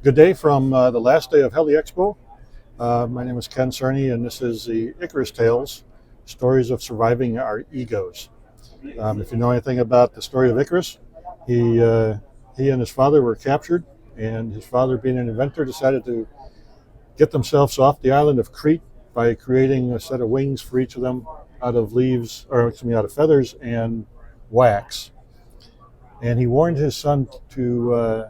Good day from the last day of Heli-Expo. My name is Ken Cerny, and this is the Icarus Tales, Stories of Surviving Our Egos. If you know anything about the story of Icarus, he, uh, he and his father were captured, and his father, being an inventor, decided to get themselves off the island of Crete by creating a set of wings for each of them out of leaves, or excuse me, out of feathers and wax. And he warned his son to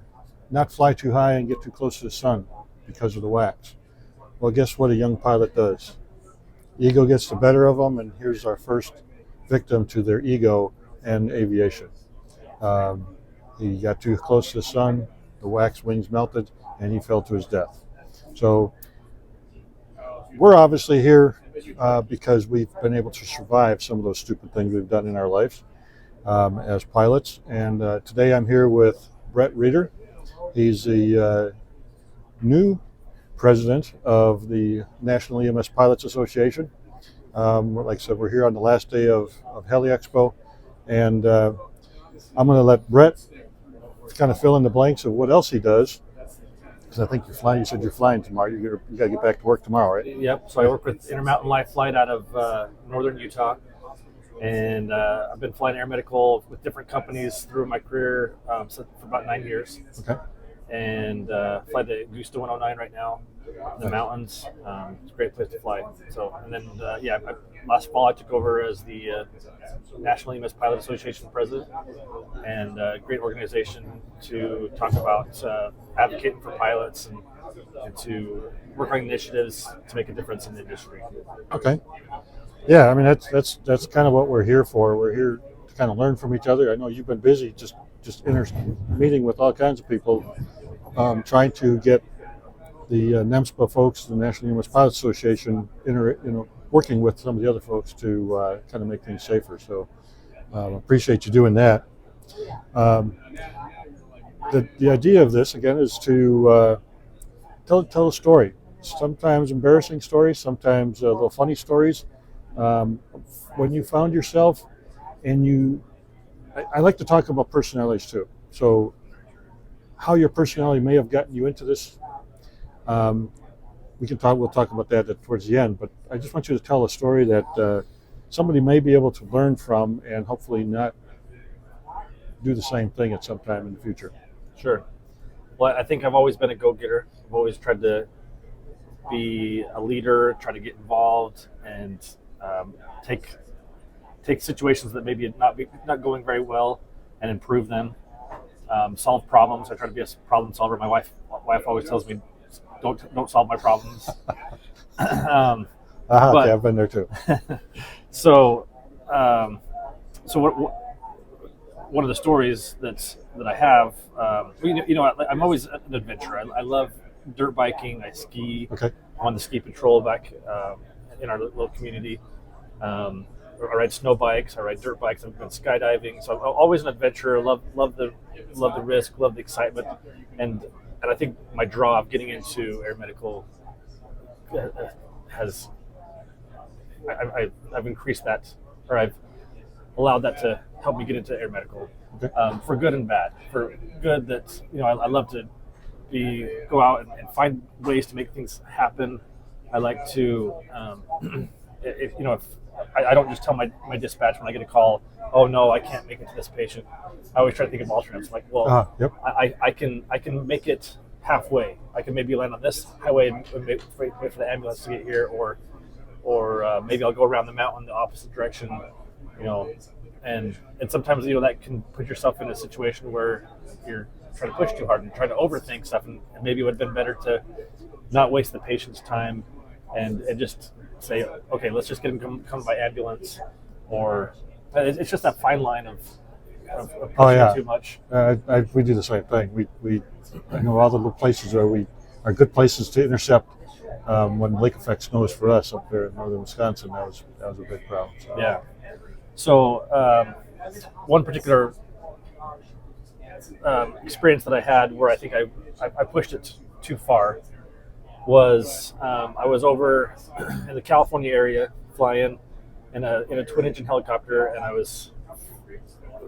not fly too high and get too close to the sun because of the wax. Well, guess what a young pilot does? Ego gets the better of them, and here's our first victim to their ego and aviation. Um, he got too close to the sun, the wax wings melted, and he fell to his death. So we're obviously here because we've been able to survive some of those stupid things we've done in our lives as pilots. And today I'm here with Brett Reeder. He's the new president of the National EMS Pilots Association. Like I said, we're here on the last day of Heli-Expo, and I'm going to let Brett kind of fill in the blanks of what else he does, because I think you're flying. You said you're flying tomorrow. You got to get back to work tomorrow, right? Yep. So I work with Intermountain Life Flight out of northern Utah, and I've been flying air medical with different companies through my career for about 9 years. Okay. And fly the Gusta 109 right now in the mountains. It's a great place to fly. So, and then last fall I took over as the National EMS Pilot Association president, and a great organization to talk about advocating for pilots and to work on initiatives to make a difference in the industry. Okay. Yeah, I mean that's kind of what we're here for. We're here to kind of learn from each other. I know you've been busy just meeting with all kinds of people, trying to get the NEMSPA folks, the National EMS Pilots Association, working with some of the other folks to kind of make things safer. So appreciate you doing that. The idea of this again is to tell a story. Sometimes embarrassing stories, sometimes little funny stories. When you found yourself, and I like to talk about personalities too. So how your personality may have gotten you into this. We'll talk about that towards the end, but I just want you to tell a story that somebody may be able to learn from and hopefully not do the same thing at some time in the future. Sure. Well, I think I've always been a go-getter. I've always tried to be a leader, try to get involved, and take situations that maybe not going very well and improve them. Solve problems. I try to be a problem solver. My wife always tells me, "Don't solve my problems." Okay, I've been there too. So, one of the stories that I have, I'm always an adventurer. I love dirt biking. I ski. Okay. I'm on the ski patrol back in our little community. I ride snow bikes. I ride dirt bikes. I've been skydiving. So I'm always an adventurer. Love the risk. Love the excitement, and I think my draw of getting into air medical has I've increased that, or I've allowed that to help me get into air medical, Okay. For good and bad. For good, that I love to go out and find ways to make things happen. I like to if I don't just tell my dispatch when I get a call, "Oh no, I can't make it to this patient." I always try to think of alternates. Like, well, Yep. I can make it halfway. I can maybe land on this highway and wait for the ambulance to get here, or maybe I'll go around the mountain the opposite direction. And sometimes that can put yourself in a situation where you're trying to push too hard and trying to overthink stuff, and maybe it would have been better to not waste the patient's time and just say, okay, let's just get him come by ambulance, or it's just that fine line of pushing too much. We do the same thing. I know all the little places are good places to intercept. When lake effect snows for us up there in northern Wisconsin, that was a big problem. So. Yeah. So one particular experience that I had where I think I pushed it too far was I was over in the California area flying in a twin engine helicopter, and I was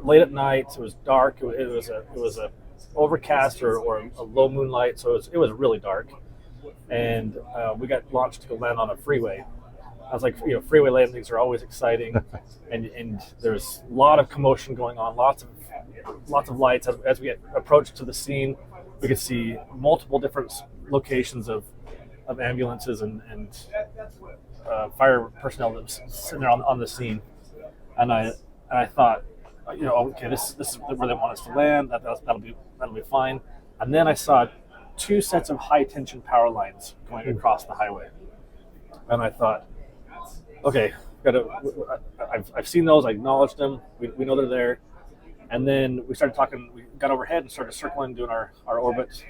late at night. It was dark. It was a overcast or a low moonlight, so it was really dark. And we got launched to go land on a freeway. I was like, freeway landings are always exciting, and there's a lot of commotion going on, lots of lights. As we get approached to the scene, we could see multiple different locations of ambulances and fire personnel that was sitting there on the scene. And I thought, okay, this is where they want us to land. That'll be fine. And then I saw 2 sets of high tension power lines going across the highway, and I thought, okay, I've seen those. I acknowledged them. We know they're there. And then we started talking. We got overhead and started circling, doing our orbit,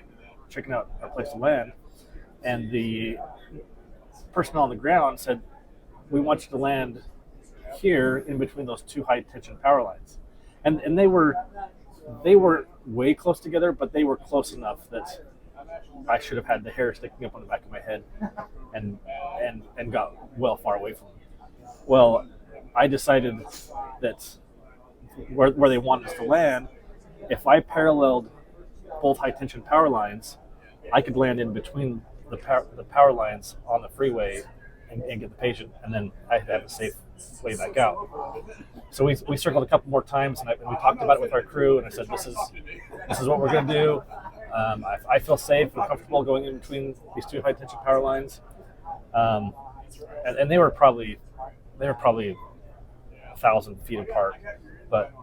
checking out our place to land. And the personnel on the ground said, "We want you to land here in between those 2 high tension power lines." And they were way close together, but they were close enough that I should have had the hair sticking up on the back of my head and got well far away from them. Well, I decided that where they wanted us to land, if I paralleled both high tension power lines, I could land in between the power lines on the freeway and get the patient, and then I had to have a safe way back out. So we circled a couple more times, and we talked about it with our crew, and I said, this is what we're going to do. I feel safe and comfortable going in between these 2 high tension power lines, and they were probably 1,000 feet apart. But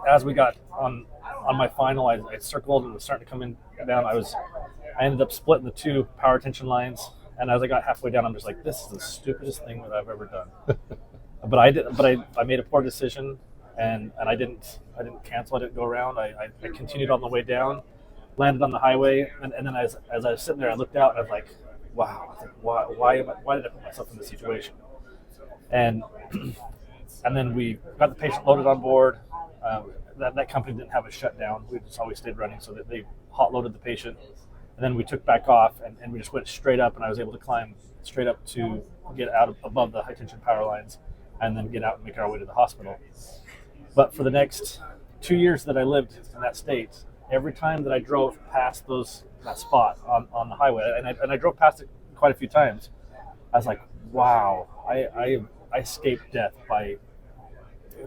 as we got on my final, I circled and was starting to come in down. I ended up splitting the 2 power tension lines, and as I got halfway down, I'm just like, this is the stupidest thing that I've ever done. But I made a poor decision, and I didn't cancel. I didn't go around. I continued on the way down, landed on the highway, and then as I was sitting there, I looked out and I was like, wow, I think, why did I put myself in this situation? And then we got the patient loaded on board. That company didn't have a shutdown. We just always stayed running, so that they hot loaded the patient. And then we took back off, and we just went straight up, and I was able to climb straight up to get out above the high tension power lines, and then get out and make our way to the hospital. But for the next 2 years that I lived in that state, every time that I drove past that spot on the highway, and I drove past it quite a few times, I was like, wow, I escaped death by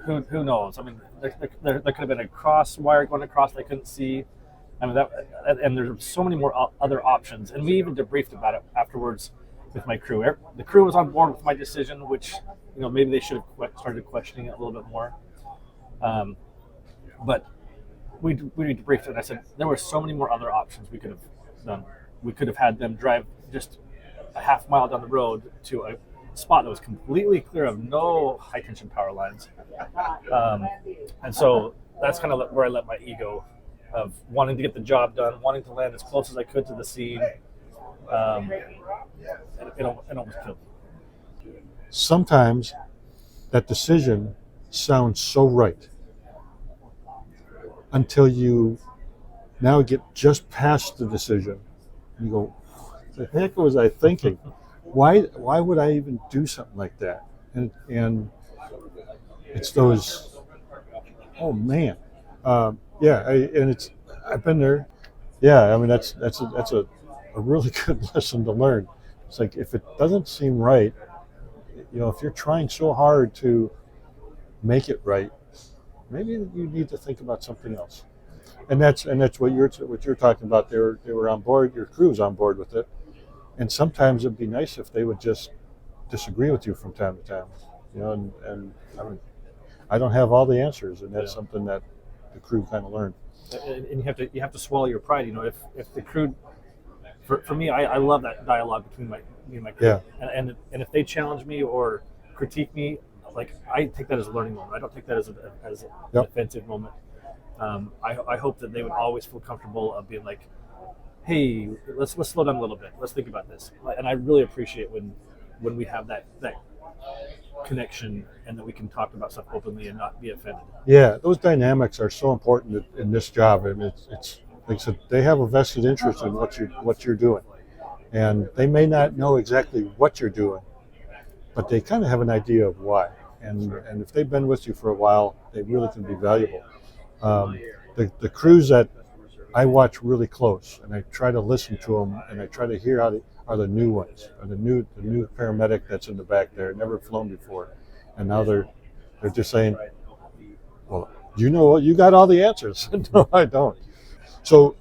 who knows? I mean, there could have been a cross wire going across that I couldn't see. I mean, and there's so many more other options. And we even debriefed about it afterwards with my crew. The crew was on board with my decision, which maybe they should have started questioning it a little bit more. But we debriefed it, and I said there were so many more other options we could have done. We could have had them drive just a half mile down the road to a spot that was completely clear of no high tension power lines. And so that's kind of where I let my ego of wanting to get the job done, wanting to land as close as I could to the scene. It almost killed me. Sometimes that decision sounds so right until you now get just past the decision. You go, what the heck was I thinking? Why would I even do something like that? And it's those, oh man, I've been there. Yeah, I mean that's a really good lesson to learn. It's like if it doesn't seem right, if you're trying so hard to make it right, maybe you need to think about something else. And that's what you're talking about. They were on board. Your crew's on board with it. And sometimes it'd be nice if they would just disagree with you from time to time. And I mean, I don't have all the answers, and that's something that the crew kind of learned. And you have to swallow your pride. If the crew, for me, I love that dialogue between me and my crew. Yeah. And if they challenge me or critique me, like I take that as a learning moment. I don't take that as an offensive moment. I hope that they would always feel comfortable of being like, hey, let's slow down a little bit. Let's think about this. And I really appreciate when we have that connection and that we can talk about stuff openly and not be offended. Yeah, those dynamics are so important in this job. I mean, it's like I said, they have a vested interest in what you're doing, and they may not know exactly what you're doing, but they kind of have an idea of why. And if they've been with you for a while, they really can be valuable. the crews that I watch really close, and I try to listen to them, and I try to hear how are the new ones, are the new paramedic that's in the back there, never flown before, and now they're just saying, well, you know what, you got all the answers. No, I don't. So,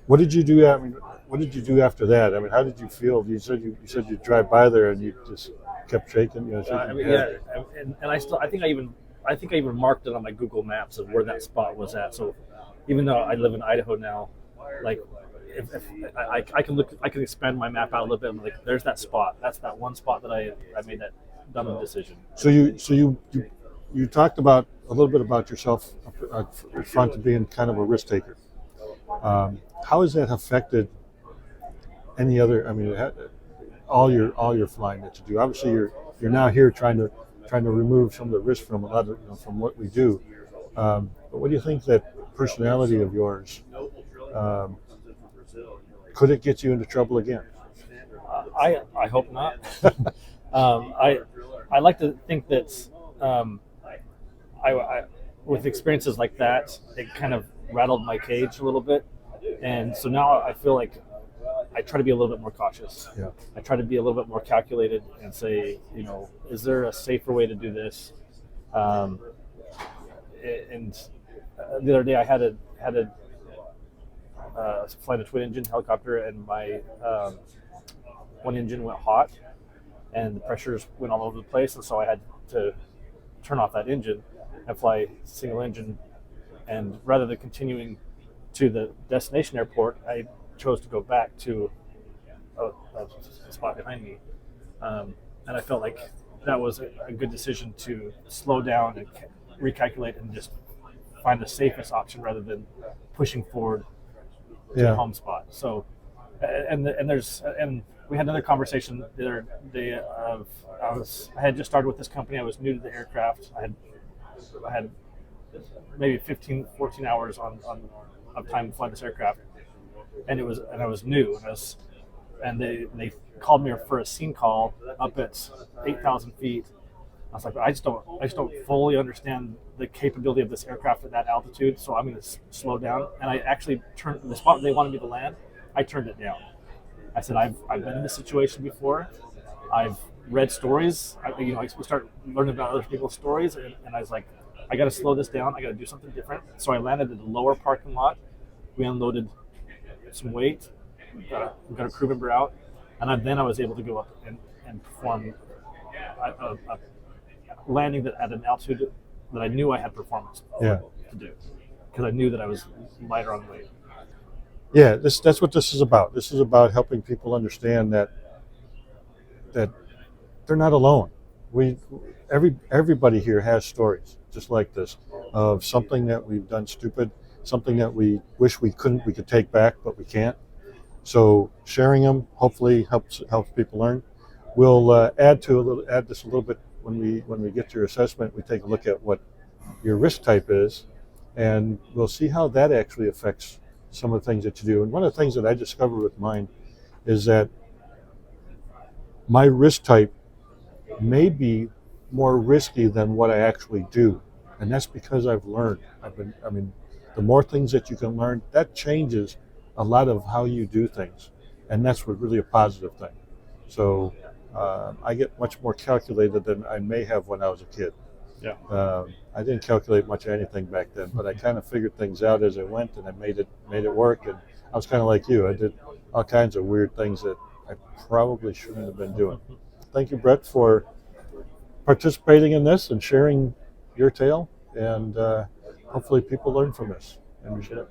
what did you do? I mean, what did you do after that? I mean, how did you feel? You said you drive by there and you just kept shaking. I Shaking mean, your head. yeah, and I think I even marked it on my Google Maps of where that spot was at. So even though I live in Idaho now, like if I can look, I can expand my map out a little bit. And like, there's that spot. That's that one spot that I made that dumb decision. So you talked about a little bit about yourself up front of being kind of a risk taker. How has that affected any other? I mean, all your flying that you do. Obviously, you're now here trying to remove some of the risk from a lot of, from what we do. But what do you think that personality of yours, um, could it get you into trouble again? I hope not. I like to think that um, I with experiences like that, it kind of rattled my cage a little bit, and so now I feel like I try to be a little bit more cautious. Yeah. I try to be a little bit more calculated and say, is there a safer way to do this? Um, and the other day I had a flying a twin engine helicopter, and my one engine went hot, and the pressures went all over the place, and so I had to turn off that engine and fly single engine. And rather than continuing to the destination airport, I chose to go back to a spot behind me, and I felt like that was a good decision to slow down and recalculate and just find the safest option rather than pushing forward to the Yeah. home spot. So, and we had another conversation the other day. I had just started with this company. I was new to the aircraft. I had maybe 15, 14 hours of time flying this aircraft, and I was new, and they called me for a scene call up at 8,000 feet. I was like, I just don't fully understand the capability of this aircraft at that altitude, so I'm going to slow down. And I actually turned the spot they wanted me to land. I turned it down. I said, I've been in this situation before. I've read stories. I start learning about other people's stories, and I was like, I got to slow this down. I got to do something different. So I landed in the lower parking lot. We unloaded some weight, got a crew member out, and then I was able to go up and perform a landing that at an altitude that I knew I had performance Yeah. to do, because I knew that I was lighter on weight. Yeah, that's what this is about. This is about helping people understand that they're not alone. We everybody here has stories just like this of something that we've done stupid, something that we wish we could take back, but we can't. So sharing them hopefully helps people learn. We'll add this a little bit when we get to your assessment. We take a look at what your risk type is, and we'll see how that actually affects some of the things that you do. And one of the things that I discovered with mine is that my risk type may be more risky than what I actually do, and that's because I've learned. The more things that you can learn, that changes a lot of how you do things, and that's really a positive thing. So I get much more calculated than I may have when I was a kid. Yeah. I didn't calculate much of anything back then, but I kind of figured things out as I went, and I made it work. And I was kind of like you. I did all kinds of weird things that I probably shouldn't have been doing. Thank you, Brett, for participating in this and sharing your tale. And hopefully people learn from this. And Appreciate it.